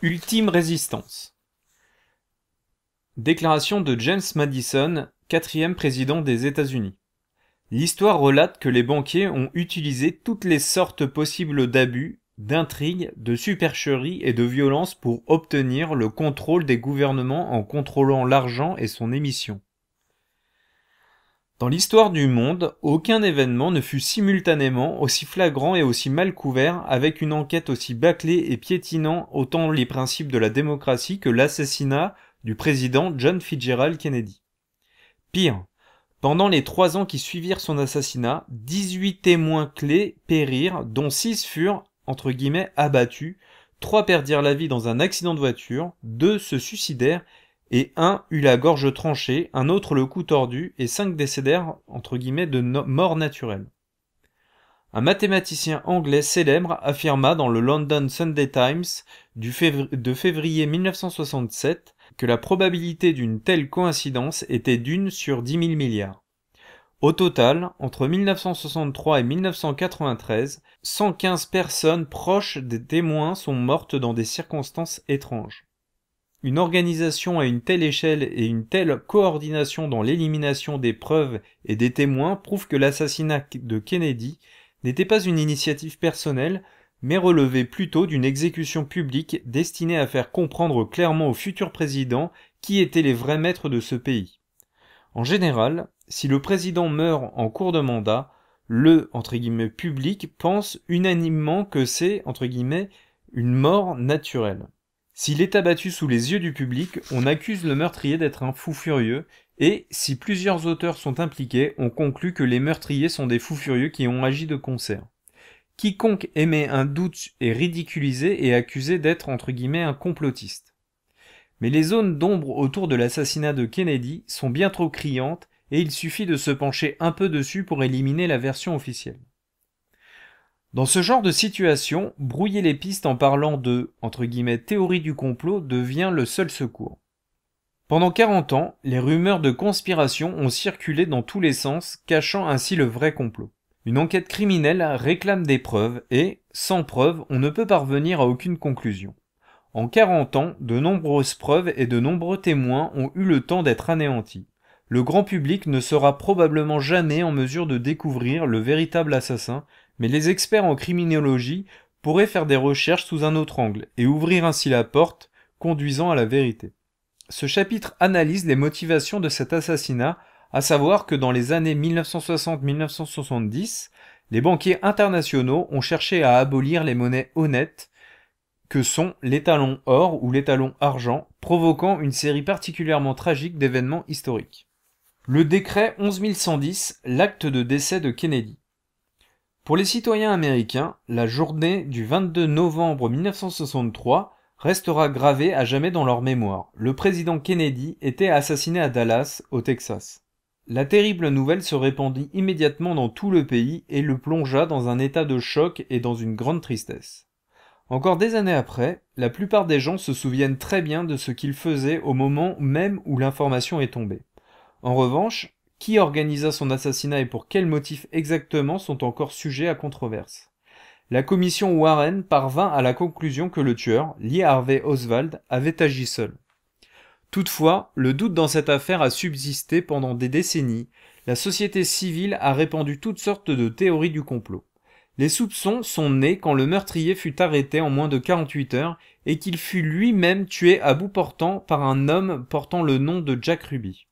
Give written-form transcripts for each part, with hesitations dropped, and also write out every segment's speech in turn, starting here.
Ultime résistance. Déclaration de James Madison, 4e président des États-Unis. L'histoire relate que les banquiers ont utilisé toutes les sortes possibles d'abus, d'intrigues, de supercheries et de violences pour obtenir le contrôle des gouvernements en contrôlant l'argent et son émission. Dans l'histoire du monde, aucun événement ne fut simultanément aussi flagrant et aussi mal couvert, avec une enquête aussi bâclée et piétinant autant les principes de la démocratie que l'assassinat du président John Fitzgerald Kennedy. Pire, pendant les 3 ans qui suivirent son assassinat, 18 témoins clés périrent, dont 6 furent, entre guillemets, abattus, 3 perdirent la vie dans un accident de voiture, 2 se suicidèrent, et 1 eut la gorge tranchée, un autre le cou tordu, et 5 décédèrent, entre guillemets, de mort naturelle. Un mathématicien anglais célèbre affirma dans le London Sunday Times de février 1967 que la probabilité d'une telle coïncidence était d'1 sur 10 000 milliards. Au total, entre 1963 et 1993, 115 personnes proches des témoins sont mortes dans des circonstances étranges. Une organisation à une telle échelle et une telle coordination dans l'élimination des preuves et des témoins prouvent que l'assassinat de Kennedy n'était pas une initiative personnelle, mais relevait plutôt d'une exécution publique destinée à faire comprendre clairement au futur président qui étaient les vrais maîtres de ce pays. En général, si le président meurt en cours de mandat, le « public » pense unanimement que c'est « une mort naturelle ». S'il est abattu sous les yeux du public, on accuse le meurtrier d'être un fou furieux, et si plusieurs auteurs sont impliqués, on conclut que les meurtriers sont des fous furieux qui ont agi de concert. Quiconque émet un doute est ridiculisé et accusé d'être un complotiste. Mais les zones d'ombre autour de l'assassinat de Kennedy sont bien trop criantes et il suffit de se pencher un peu dessus pour éliminer la version officielle. Dans ce genre de situation, brouiller les pistes en parlant de « théorie du complot » devient le seul secours. Pendant 40 ans, les rumeurs de conspiration ont circulé dans tous les sens, cachant ainsi le vrai complot. Une enquête criminelle réclame des preuves et, sans preuves, on ne peut parvenir à aucune conclusion. En 40 ans, de nombreuses preuves et de nombreux témoins ont eu le temps d'être anéantis. Le grand public ne sera probablement jamais en mesure de découvrir le véritable assassin, mais les experts en criminologie pourraient faire des recherches sous un autre angle et ouvrir ainsi la porte conduisant à la vérité. Ce chapitre analyse les motivations de cet assassinat, à savoir que dans les années 1960-1970, les banquiers internationaux ont cherché à abolir les monnaies honnêtes que sont l'étalon or ou l'étalon argent, provoquant une série particulièrement tragique d'événements historiques. Le décret 11110, l'acte de décès de Kennedy. Pour les citoyens américains, la journée du 22 novembre 1963 restera gravée à jamais dans leur mémoire. Le président Kennedy était assassiné à Dallas, au Texas. La terrible nouvelle se répandit immédiatement dans tout le pays et le plongea dans un état de choc et dans une grande tristesse. Encore des années après, la plupart des gens se souviennent très bien de ce qu'ils faisaient au moment même où l'information est tombée. En revanche, qui organisa son assassinat et pour quels motifs exactement sont encore sujets à controverse. La commission Warren parvint à la conclusion que le tueur, Lee Harvey Oswald, avait agi seul. Toutefois, le doute dans cette affaire a subsisté pendant des décennies. La société civile a répandu toutes sortes de théories du complot. Les soupçons sont nés quand le meurtrier fut arrêté en moins de 48 heures et qu'il fut lui-même tué à bout portant par un homme portant le nom de Jack Ruby.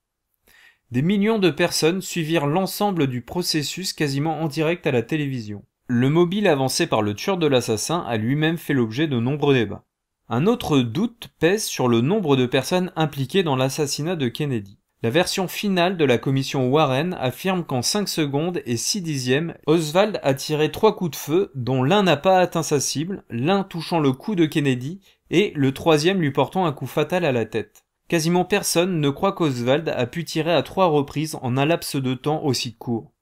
Des millions de personnes suivirent l'ensemble du processus quasiment en direct à la télévision. Le mobile avancé par le tueur de l'assassin a lui-même fait l'objet de nombreux débats. Un autre doute pèse sur le nombre de personnes impliquées dans l'assassinat de Kennedy. La version finale de la commission Warren affirme qu'en 5 secondes et 6 dixièmes, Oswald a tiré 3 coups de feu, dont l'un n'a pas atteint sa cible, l'un touchant le cou de Kennedy et le troisième lui portant un coup fatal à la tête. Quasiment personne ne croit qu'Oswald a pu tirer à 3 reprises en un laps de temps aussi court.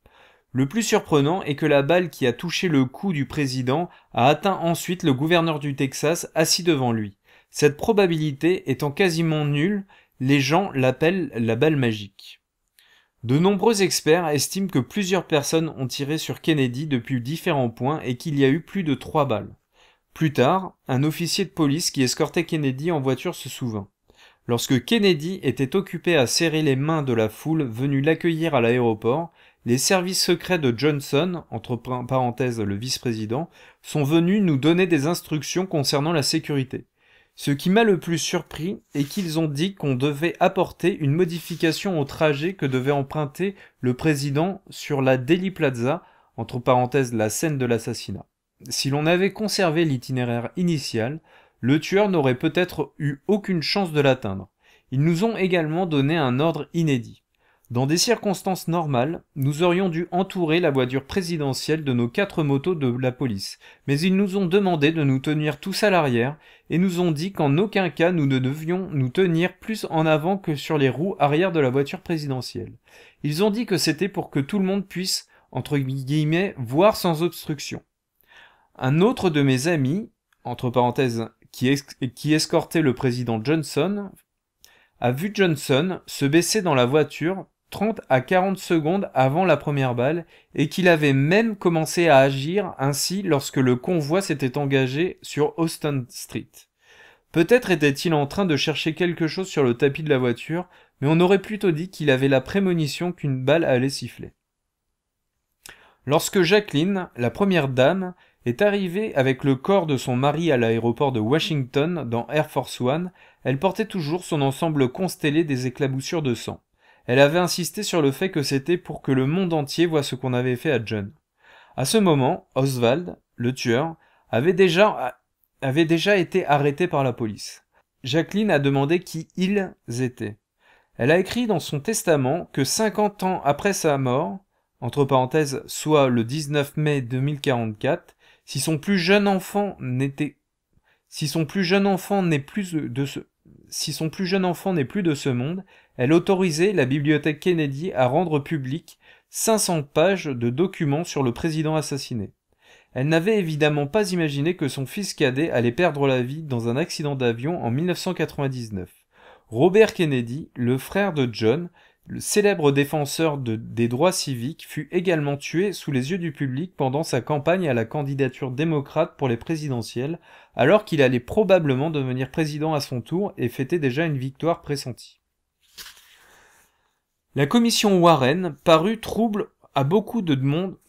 Le plus surprenant est que la balle qui a touché le cou du président a atteint ensuite le gouverneur du Texas assis devant lui. Cette probabilité étant quasiment nulle, les gens l'appellent la balle magique. De nombreux experts estiment que plusieurs personnes ont tiré sur Kennedy depuis différents points et qu'il y a eu plus de 3 balles. Plus tard, un officier de police qui escortait Kennedy en voiture se souvint. Lorsque Kennedy était occupé à serrer les mains de la foule venue l'accueillir à l'aéroport, les services secrets de Johnson, entre parenthèses le vice-président, sont venus nous donner des instructions concernant la sécurité. Ce qui m'a le plus surpris est qu'ils ont dit qu'on devait apporter une modification au trajet que devait emprunter le président sur la Dealey Plaza, entre parenthèses la scène de l'assassinat. Si l'on avait conservé l'itinéraire initial, le tueur n'aurait peut-être eu aucune chance de l'atteindre. Ils nous ont également donné un ordre inédit. Dans des circonstances normales, nous aurions dû entourer la voiture présidentielle de nos 4 motos de la police, mais ils nous ont demandé de nous tenir tous à l'arrière et nous ont dit qu'en aucun cas nous ne devions nous tenir plus en avant que sur les roues arrière de la voiture présidentielle. Ils ont dit que c'était pour que tout le monde puisse, entre guillemets, voir sans obstruction. Un autre de mes amis, entre parenthèses, qui escortait le président Johnson, a vu Johnson se baisser dans la voiture 30 à 40 secondes avant la première balle et qu'il avait même commencé à agir ainsi lorsque le convoi s'était engagé sur Austin Street. Peut-être était-il en train de chercher quelque chose sur le tapis de la voiture, mais on aurait plutôt dit qu'il avait la prémonition qu'une balle allait siffler. Lorsque Jacqueline, la première dame, est arrivée avec le corps de son mari à l'aéroport de Washington dans Air Force One, elle portait toujours son ensemble constellé des éclaboussures de sang. Elle avait insisté sur le fait que c'était pour que le monde entier voie ce qu'on avait fait à John. À ce moment, Oswald, le tueur, avait déjà été arrêté par la police. Jacqueline a demandé qui ils étaient. Elle a écrit dans son testament que 50 ans après sa mort, entre parenthèses, soit le 19 mai 2044, si son plus jeune enfant n'est plus de ce monde, elle autorisait la bibliothèque Kennedy à rendre public 500 pages de documents sur le président assassiné. Elle n'avait évidemment pas imaginé que son fils cadet allait perdre la vie dans un accident d'avion en 1999. Robert Kennedy, le frère de John, le célèbre défenseur des droits civiques, fut également tué sous les yeux du public pendant sa campagne à la candidature démocrate pour les présidentielles, alors qu'il allait probablement devenir président à son tour et fêtait déjà une victoire pressentie. La commission Warren parut trouble à beaucoup de monde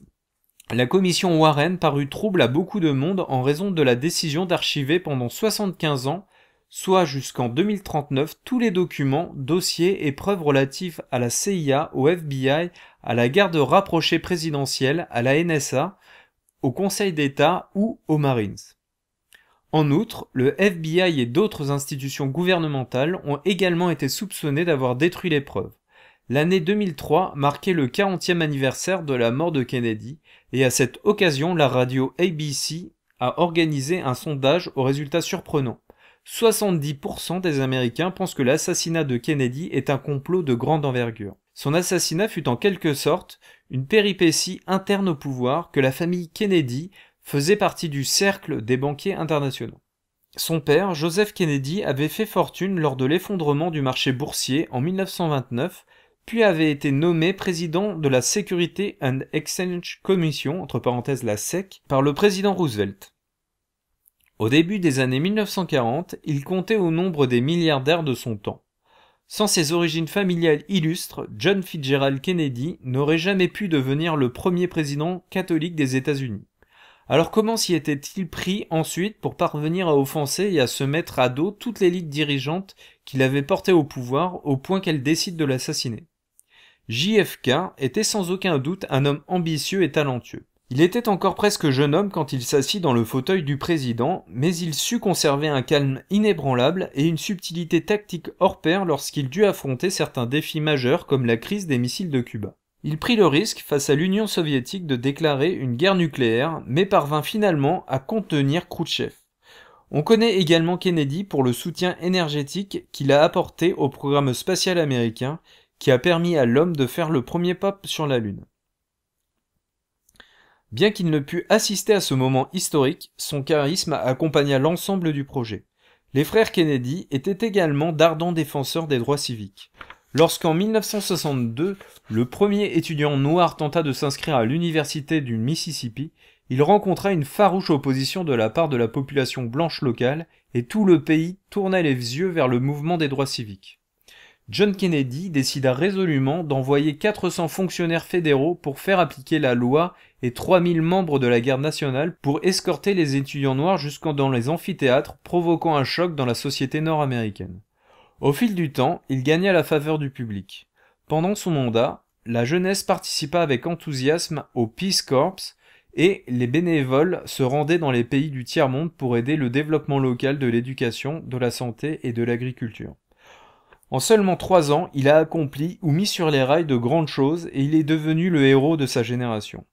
en raison de la décision d'archiver pendant 75 ans, soit jusqu'en 2039, tous les documents, dossiers et preuves relatifs à la CIA, au FBI, à la garde rapprochée présidentielle, à la NSA, au Conseil d'État ou aux Marines. En outre, le FBI et d'autres institutions gouvernementales ont également été soupçonnés d'avoir détruit les preuves. L'année 2003 marquait le 40e anniversaire de la mort de Kennedy, et à cette occasion, la radio ABC a organisé un sondage aux résultats surprenants. 70% des Américains pensent que l'assassinat de Kennedy est un complot de grande envergure. Son assassinat fut en quelque sorte une péripétie interne au pouvoir que la famille Kennedy faisait partie du cercle des banquiers internationaux. Son père, Joseph Kennedy, avait fait fortune lors de l'effondrement du marché boursier en 1929, puis avait été nommé président de la Security and Exchange Commission, entre parenthèses la SEC, par le président Roosevelt. Au début des années 1940, il comptait au nombre des milliardaires de son temps. Sans ses origines familiales illustres, John Fitzgerald Kennedy n'aurait jamais pu devenir le premier président catholique des États-Unis. Alors comment s'y était-il pris ensuite pour parvenir à offenser et à se mettre à dos toute l'élite dirigeante qu'il avait portée au pouvoir au point qu'elle décide de l'assassiner? JFK était sans aucun doute un homme ambitieux et talentueux. Il était encore presque jeune homme quand il s'assit dans le fauteuil du président, mais il sut conserver un calme inébranlable et une subtilité tactique hors pair lorsqu'il dut affronter certains défis majeurs comme la crise des missiles de Cuba. Il prit le risque face à l'Union soviétique de déclarer une guerre nucléaire, mais parvint finalement à contenir Khrouchtchev. On connaît également Kennedy pour le soutien énergétique qu'il a apporté au programme spatial américain, qui a permis à l'homme de faire le premier pas sur la Lune. Bien qu'il ne pût assister à ce moment historique, son charisme accompagna l'ensemble du projet. Les frères Kennedy étaient également d'ardents défenseurs des droits civiques. Lorsqu'en 1962, le premier étudiant noir tenta de s'inscrire à l'université du Mississippi, il rencontra une farouche opposition de la part de la population blanche locale et tout le pays tourna les yeux vers le mouvement des droits civiques. John Kennedy décida résolument d'envoyer 400 fonctionnaires fédéraux pour faire appliquer la loi et 3000 membres de la garde nationale pour escorter les étudiants noirs jusque dans les amphithéâtres, provoquant un choc dans la société nord-américaine. Au fil du temps, il gagna la faveur du public. Pendant son mandat, la jeunesse participa avec enthousiasme au Peace Corps et les bénévoles se rendaient dans les pays du tiers-monde pour aider le développement local de l'éducation, de la santé et de l'agriculture. En seulement 3 ans, il a accompli ou mis sur les rails de grandes choses et il est devenu le héros de sa génération.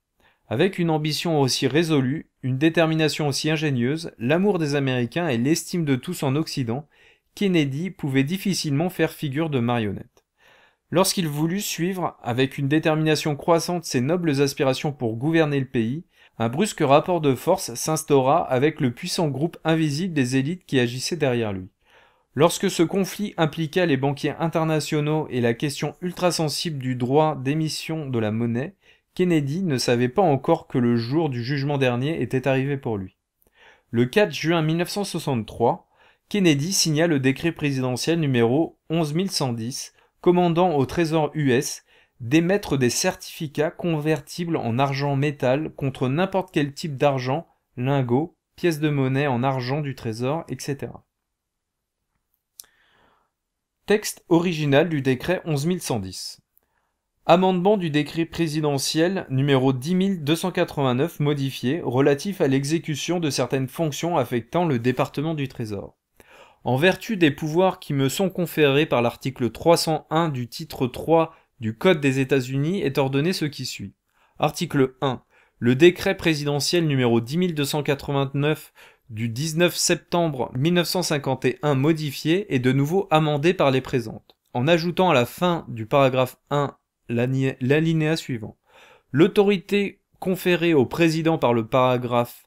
Avec une ambition aussi résolue, une détermination aussi ingénieuse, l'amour des Américains et l'estime de tous en Occident, Kennedy pouvait difficilement faire figure de marionnette. Lorsqu'il voulut suivre, avec une détermination croissante, ses nobles aspirations pour gouverner le pays, un brusque rapport de force s'instaura avec le puissant groupe invisible des élites qui agissaient derrière lui. Lorsque ce conflit impliqua les banquiers internationaux et la question ultra-sensible du droit d'émission de la monnaie, Kennedy ne savait pas encore que le jour du jugement dernier était arrivé pour lui. Le 4 juin 1963, Kennedy signa le décret présidentiel numéro 11110, commandant au Trésor US d'émettre des certificats convertibles en argent métal contre n'importe quel type d'argent, lingots, pièces de monnaie en argent du Trésor, etc. Texte original du décret 11110. Amendement du décret présidentiel numéro 10289 modifié relatif à l'exécution de certaines fonctions affectant le département du Trésor. En vertu des pouvoirs qui me sont conférés par l'article 301 du titre 3 du Code des États-Unis est ordonné ce qui suit. Article 1. Le décret présidentiel numéro 10289 du 19 septembre 1951 modifié et de nouveau amendé par les présentes, en ajoutant à la fin du paragraphe 1 l'alinéa suivant. L'autorité conférée au président par le paragraphe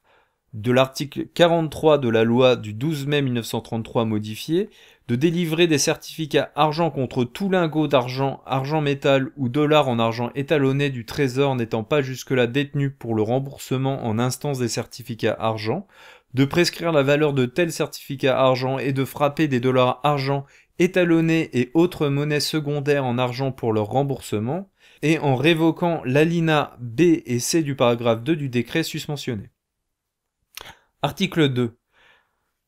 de l'article 43 de la loi du 12 mai 1933 modifiée, de délivrer des certificats argent contre tout lingot d'argent, argent métal ou dollar en argent étalonné du trésor n'étant pas jusque-là détenu pour le remboursement en instance des certificats argent, de prescrire la valeur de tels certificats argent et de frapper des dollars argent étalonnés et autres monnaies secondaires en argent pour leur remboursement, et en révoquant l'alinéa B et C du paragraphe 2 du décret susmentionné. Article 2.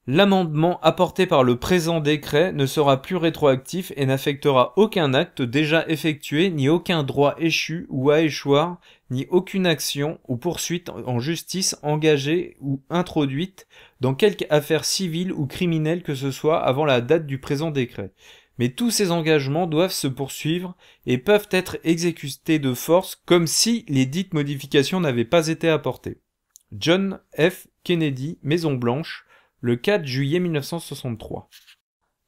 L'amendement apporté par le présent décret ne sera plus rétroactif et n'affectera aucun acte déjà effectué, ni aucun droit échu ou à échoir, ni aucune action ou poursuite en justice engagée ou introduite dans quelque affaire civile ou criminelle que ce soit avant la date du présent décret. Mais tous ces engagements doivent se poursuivre et peuvent être exécutés de force comme si les dites modifications n'avaient pas été apportées. John F. Kennedy, Maison-Blanche, le 4 juillet 1963.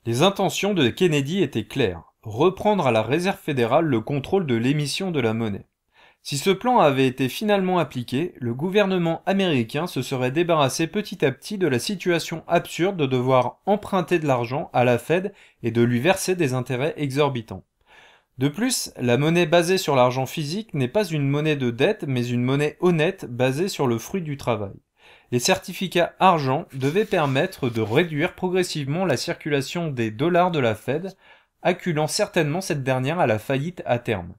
Les intentions de Kennedy étaient claires, reprendre à la Réserve fédérale le contrôle de l'émission de la monnaie. Si ce plan avait été finalement appliqué, le gouvernement américain se serait débarrassé petit à petit de la situation absurde de devoir emprunter de l'argent à la Fed et de lui verser des intérêts exorbitants. De plus, la monnaie basée sur l'argent physique n'est pas une monnaie de dette, mais une monnaie honnête basée sur le fruit du travail. Les certificats argent devaient permettre de réduire progressivement la circulation des dollars de la Fed, acculant certainement cette dernière à la faillite à terme.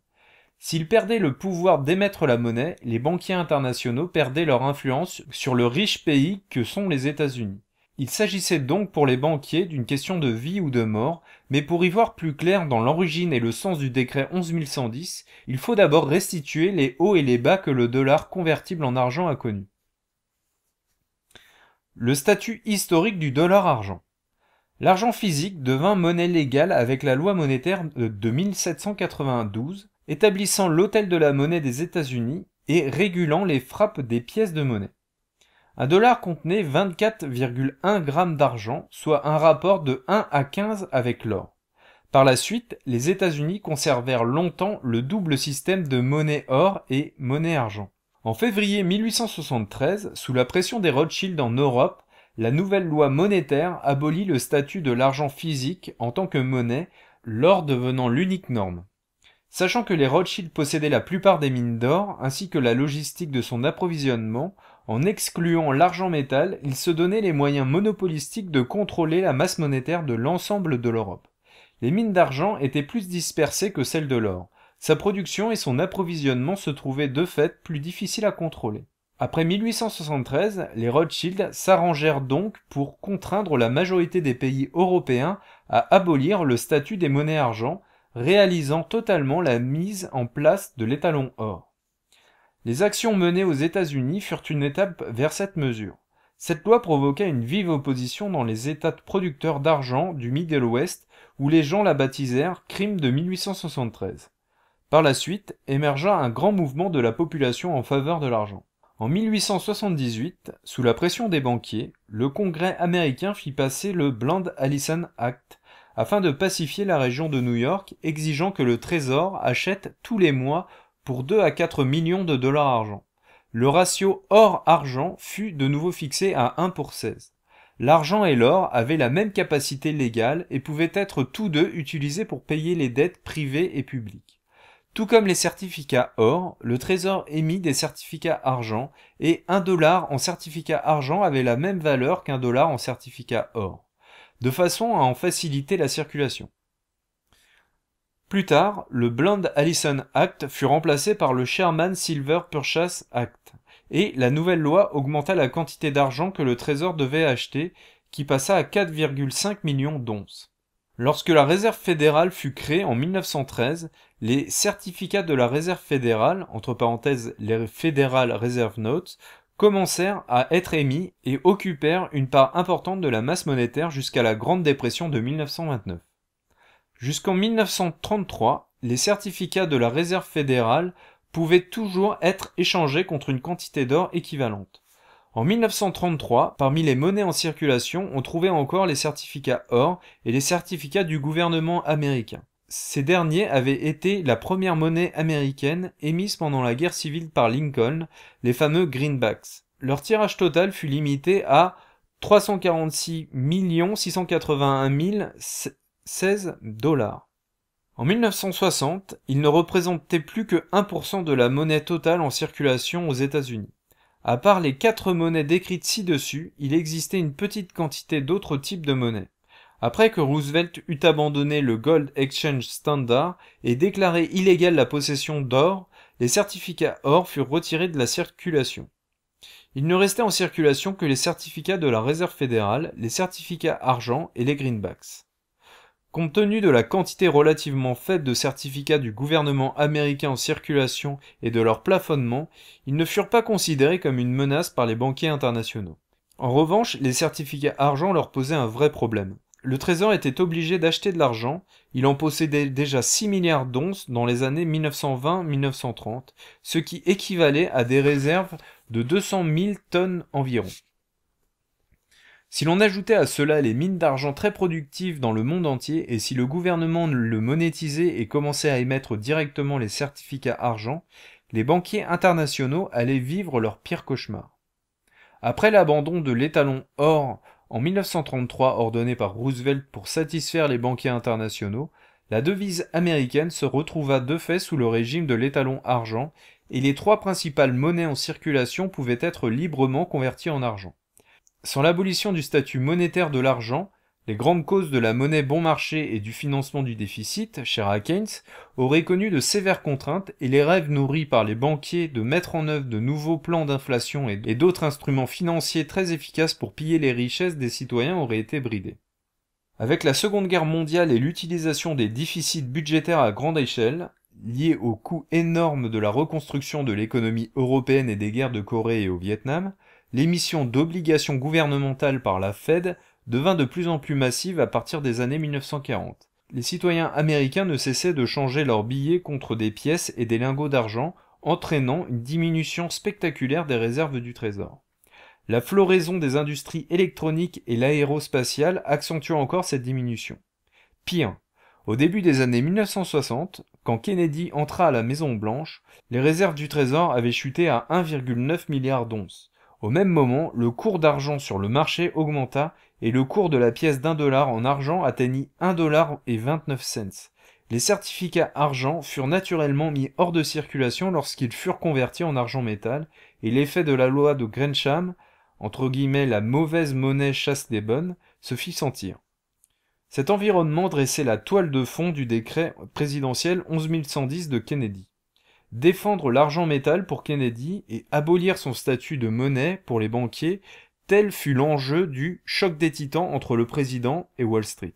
S'ils perdaient le pouvoir d'émettre la monnaie, les banquiers internationaux perdaient leur influence sur le riche pays que sont les États-Unis. Il s'agissait donc pour les banquiers d'une question de vie ou de mort, mais pour y voir plus clair dans l'origine et le sens du décret 11110, il faut d'abord restituer les hauts et les bas que le dollar convertible en argent a connus. Le statut historique du dollar-argent. L'argent physique devint monnaie légale avec la loi monétaire de 1792, établissant l'autel de la monnaie des États-Unis et régulant les frappes des pièces de monnaie. Un dollar contenait 24,1 grammes d'argent, soit un rapport de 1 à 15 avec l'or. Par la suite, les États-Unis conservèrent longtemps le double système de monnaie or et monnaie argent. En février 1873, sous la pression des Rothschild en Europe, la nouvelle loi monétaire abolit le statut de l'argent physique en tant que monnaie, l'or devenant l'unique norme. Sachant que les Rothschild possédaient la plupart des mines d'or, ainsi que la logistique de son approvisionnement, En excluant l'argent métal, il se donnait les moyens monopolistiques de contrôler la masse monétaire de l'ensemble de l'Europe. Les mines d'argent étaient plus dispersées que celles de l'or. Sa production et son approvisionnement se trouvaient de fait plus difficiles à contrôler. Après 1873, les Rothschild s'arrangèrent donc pour contraindre la majorité des pays européens à abolir le statut des monnaies argent, réalisant totalement la mise en place de l'étalon or. Les actions menées aux États-Unis furent une étape vers cette mesure. Cette loi provoqua une vive opposition dans les États producteurs d'argent du Middle West, où les gens la baptisèrent crime de 1873. Par la suite, émergea un grand mouvement de la population en faveur de l'argent. En 1878, sous la pression des banquiers, le Congrès américain fit passer le Bland-Allison Act afin de pacifier la région de New York, exigeant que le Trésor achète tous les mois pour 2 à 4 millions de dollars argent. Le ratio or-argent fut de nouveau fixé à 1 pour 16. L'argent et l'or avaient la même capacité légale et pouvaient être tous deux utilisés pour payer les dettes privées et publiques. Tout comme les certificats or, le Trésor émit des certificats argent et 1 dollar en certificat argent avait la même valeur qu'1 dollar en certificat or, de façon à en faciliter la circulation. Plus tard, le Bland-Allison Act fut remplacé par le Sherman Silver Purchase Act, et la nouvelle loi augmenta la quantité d'argent que le Trésor devait acheter, qui passa à 4,5 millions d'onces. Lorsque la Réserve fédérale fut créée en 1913, les certificats de la Réserve fédérale, entre parenthèses les Federal Reserve Notes, commencèrent à être émis et occupèrent une part importante de la masse monétaire jusqu'à la Grande Dépression de 1929. Jusqu'en 1933, les certificats de la Réserve fédérale pouvaient toujours être échangés contre une quantité d'or équivalente. En 1933, parmi les monnaies en circulation, on trouvait encore les certificats or et les certificats du gouvernement américain. Ces derniers avaient été la première monnaie américaine émise pendant la guerre civile par Lincoln, les fameux greenbacks. Leur tirage total fut limité à 346 681 016 dollars. En 1960, ils ne représentaient plus que 1% de la monnaie totale en circulation aux États-Unis. À part les 4 monnaies décrites ci-dessus, il existait une petite quantité d'autres types de monnaies. Après que Roosevelt eut abandonné le Gold Exchange Standard et déclaré illégale la possession d'or, les certificats or furent retirés de la circulation. Il ne restait en circulation que les certificats de la Réserve fédérale, les certificats argent et les greenbacks. Compte tenu de la quantité relativement faible de certificats du gouvernement américain en circulation et de leur plafonnement, ils ne furent pas considérés comme une menace par les banquiers internationaux. En revanche, les certificats argent leur posaient un vrai problème. Le Trésor était obligé d'acheter de l'argent, il en possédait déjà 6 milliards d'onces dans les années 1920-1930, ce qui équivalait à des réserves de 200 000 tonnes environ. Si l'on ajoutait à cela les mines d'argent très productives dans le monde entier et si le gouvernement le monétisait et commençait à émettre directement les certificats argent, les banquiers internationaux allaient vivre leur pire cauchemar. Après l'abandon de l'étalon or en 1933 ordonné par Roosevelt pour satisfaire les banquiers internationaux, la devise américaine se retrouva de fait sous le régime de l'étalon argent et les 3 principales monnaies en circulation pouvaient être librement converties en argent. Sans l'abolition du statut monétaire de l'argent, les grandes causes de la monnaie bon marché et du financement du déficit, cher à Keynes, auraient connu de sévères contraintes et les rêves nourris par les banquiers de mettre en œuvre de nouveaux plans d'inflation et d'autres instruments financiers très efficaces pour piller les richesses des citoyens auraient été bridés. Avec la Seconde Guerre mondiale et l'utilisation des déficits budgétaires à grande échelle, liés au coût énorme de la reconstruction de l'économie européenne et des guerres de Corée et au Vietnam, l'émission d'obligations gouvernementales par la Fed devint de plus en plus massive à partir des années 1940. Les citoyens américains ne cessaient de changer leurs billets contre des pièces et des lingots d'argent, entraînant une diminution spectaculaire des réserves du Trésor. La floraison des industries électroniques et l'aérospatiale accentua encore cette diminution. Pire, au début des années 1960, quand Kennedy entra à la Maison-Blanche, les réserves du Trésor avaient chuté à 1,9 milliard d'onces. Au même moment, le cours d'argent sur le marché augmenta et le cours de la pièce d'1 dollar en argent atteignit 1,29 $, Les certificats argent furent naturellement mis hors de circulation lorsqu'ils furent convertis en argent métal, et l'effet de la loi de Grensham, entre guillemets la mauvaise monnaie chasse des bonnes, se fit sentir. Cet environnement dressait la toile de fond du décret présidentiel 11110 de Kennedy. Défendre l'argent métal pour Kennedy et abolir son statut de monnaie pour les banquiers, tel fut l'enjeu du choc des titans entre le président et Wall Street.